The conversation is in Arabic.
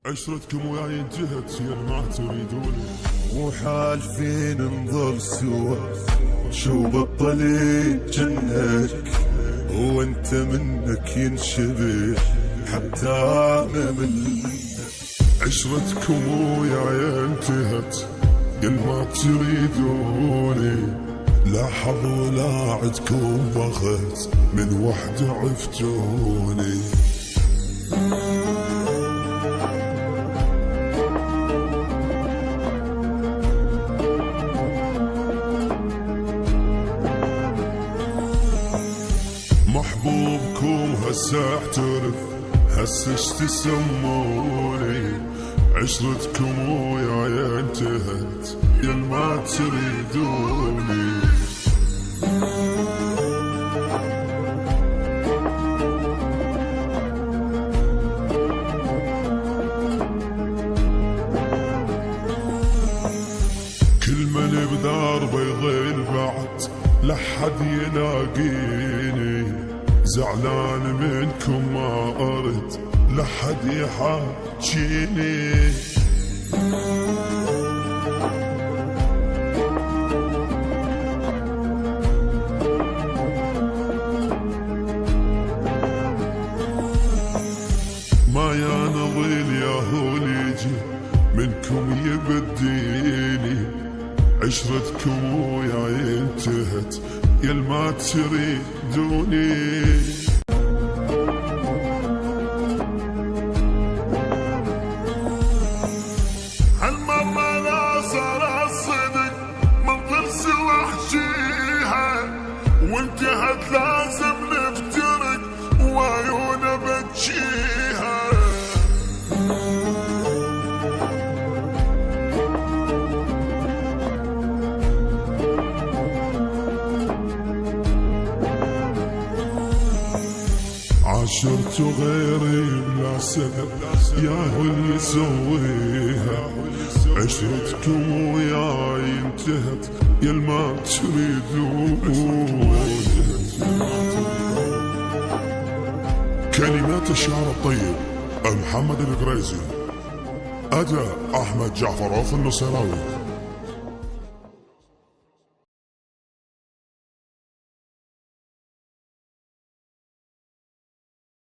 عشرتكم وياي انتهت يا ما تريدوني، مو حالفين نظل سوا، شو بطلي جنك وانت منك ينشبه حتى انا من عشرتكم وياي انتهت يا ما تريدوني، لا حظ ولا عدكم بخت من وحدة عفتوني. محبوبكم هسه اعترف، هسه اش تسموني، عشرتكم وياي انتهت يا ما تريدوني. كل من بداربه يضل بعد لحد يلاقيني، زعلان منكم ما أرد لحد يحاجيني. ما يا نظيل يا هول يجي منكم يبديني، عشرتكم وياي انتهت يا ما تريدوني. هالمرة لا صار الصدق منظر سوى احجيها، وانتهت لازم نفترق وعيونه بتجيها. عاشرت غيري بلا سبب ياهو اللي يسويها، عشرتكم وياي انتهت يا ما تريدون. كلمات الشعر الطيب محمد القريزي، أداء أحمد جعفر النصيراوي.